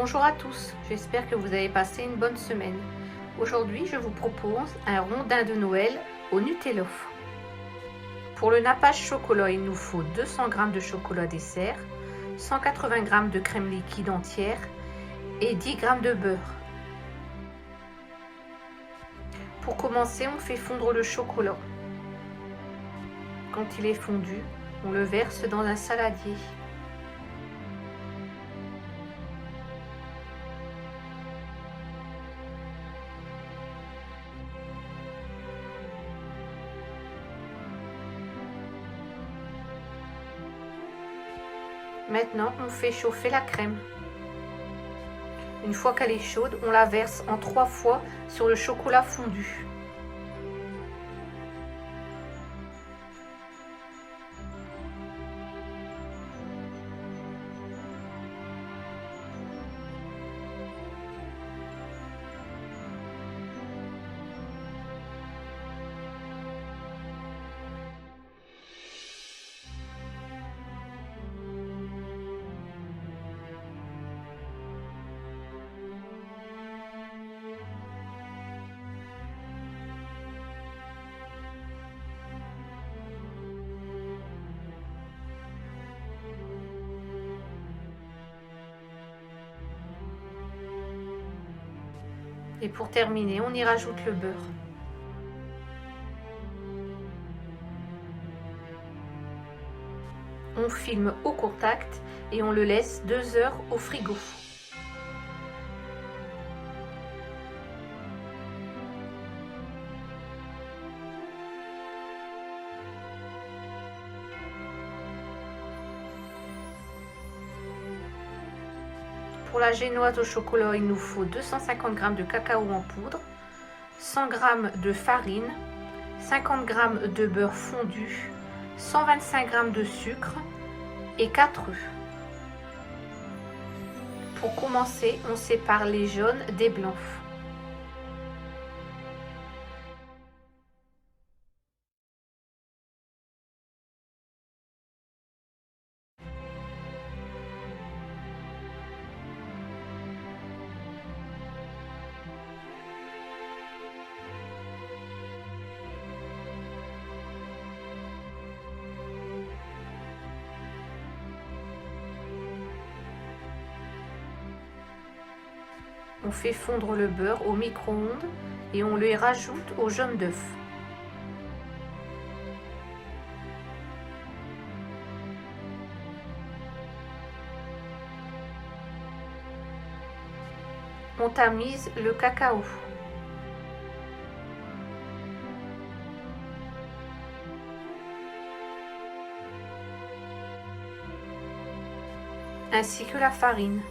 Bonjour à tous, j'espère que vous avez passé une bonne semaine. Aujourd'hui, je vous propose un rondin de Noël au Nutella. Pour le nappage chocolat, il nous faut 200 g de chocolat dessert, 180 g de crème liquide entière et 10 g de beurre. Pour commencer, on fait fondre le chocolat. Quand il est fondu, on le verse dans un saladier. Maintenant, on fait chauffer la crème. Une fois qu'elle est chaude, on la verse en 3 fois sur le chocolat fondu. Et pour terminer, on y rajoute le beurre. On filme au contact et on le laisse 2 heures au frigo. Pour la génoise au chocolat, il nous faut 250 g de cacao en poudre, 100 g de farine, 50 g de beurre fondu, 125 g de sucre et 4 œufs. Pour commencer, on sépare les jaunes des blancs. On fait fondre le beurre au micro-ondes et on le rajoute au jaune d'œuf. On tamise le cacao. Ainsi que la farine.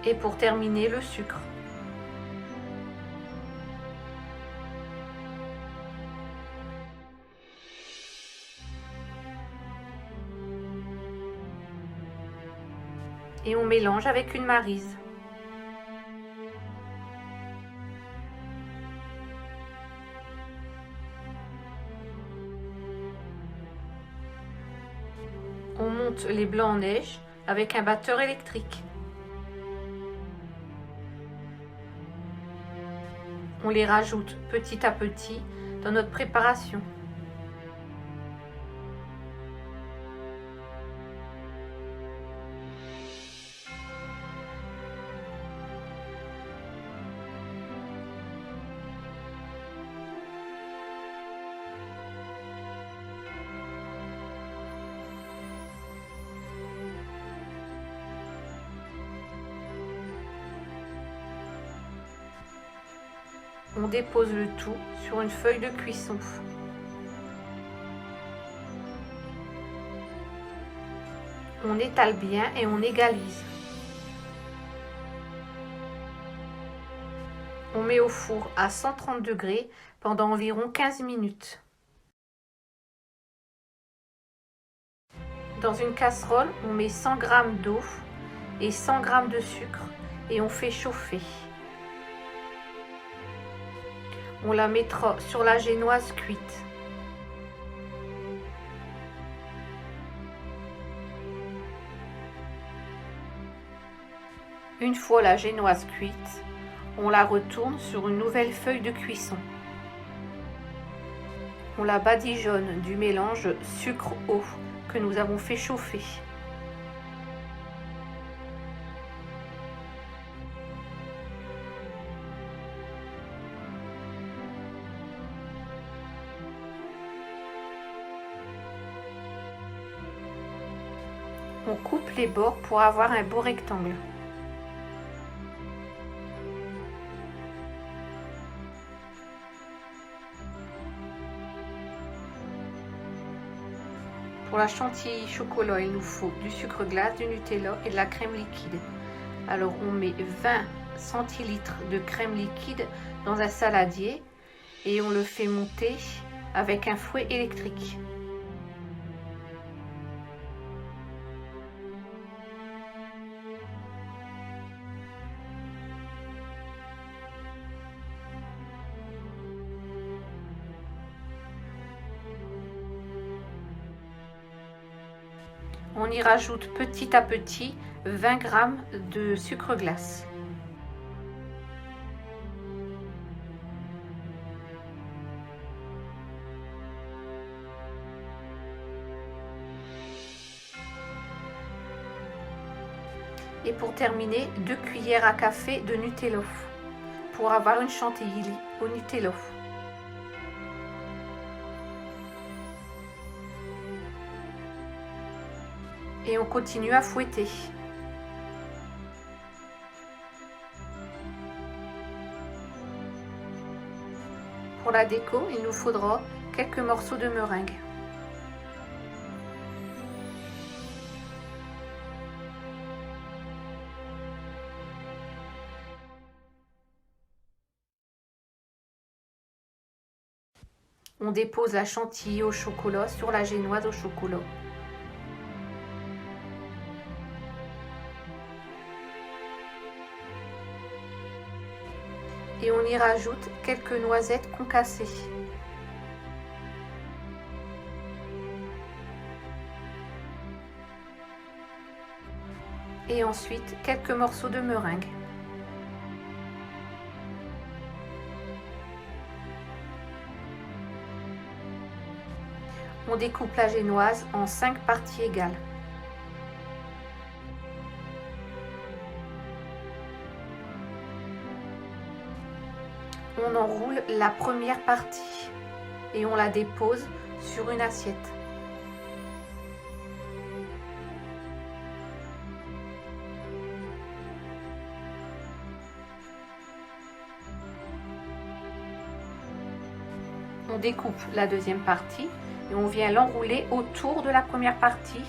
Et pour terminer, le sucre. Et on mélange avec une maryse. On monte les blancs en neige avec un batteur électrique. On les rajoute petit à petit dans notre préparation. On dépose le tout sur une feuille de cuisson. On étale bien et on égalise. On met au four à 130 degrés pendant environ 15 minutes. Dans une casserole, on met 100 g d'eau et 100 g de sucre et on fait chauffer. On la mettra sur la génoise cuite. Une fois la génoise cuite, on la retourne sur une nouvelle feuille de cuisson. On la badigeonne du mélange sucre-eau que nous avons fait chauffer. On coupe les bords pour avoir un beau rectangle. Pour la chantilly chocolat, il nous faut du sucre glace, du Nutella et de la crème liquide. Alors on met 20 centilitres de crème liquide dans un saladier et on le fait monter avec un fouet électrique. On y rajoute petit à petit 20 g de sucre glace. Et pour terminer, 2 cuillères à café de Nutella pour avoir une chantilly au Nutella. Et on continue à fouetter. Pour la déco, il nous faudra quelques morceaux de meringue. On dépose la chantilly au chocolat sur la génoise au chocolat. Et on y rajoute quelques noisettes concassées. Et ensuite quelques morceaux de meringue. On découpe la génoise en 5 parties égales. On enroule la première partie et on la dépose sur une assiette. On découpe la deuxième partie et on vient l'enrouler autour de la première partie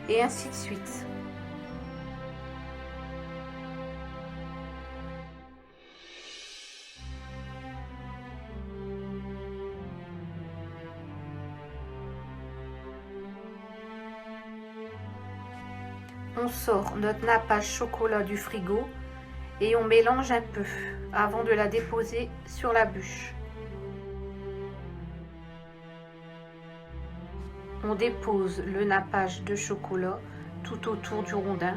et ainsi de suite. On sort notre nappage chocolat du frigo et on mélange un peu avant de la déposer sur la bûche. On dépose le nappage de chocolat tout autour du rondin.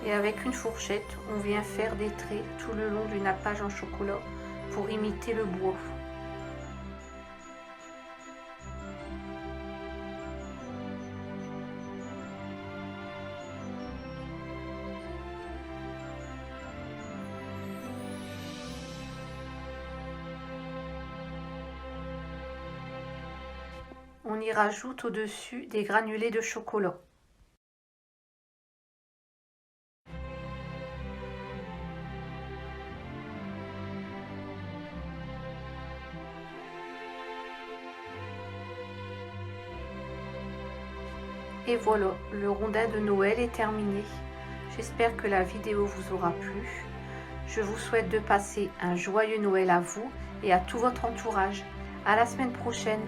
Et avec une fourchette, on vient faire des traits tout le long du nappage en chocolat pour imiter le bois. On y rajoute au-dessus des granulés de chocolat. Et voilà, le rondin de Noël est terminé. J'espère que la vidéo vous aura plu. Je vous souhaite de passer un joyeux Noël à vous et à tout votre entourage. À la semaine prochaine.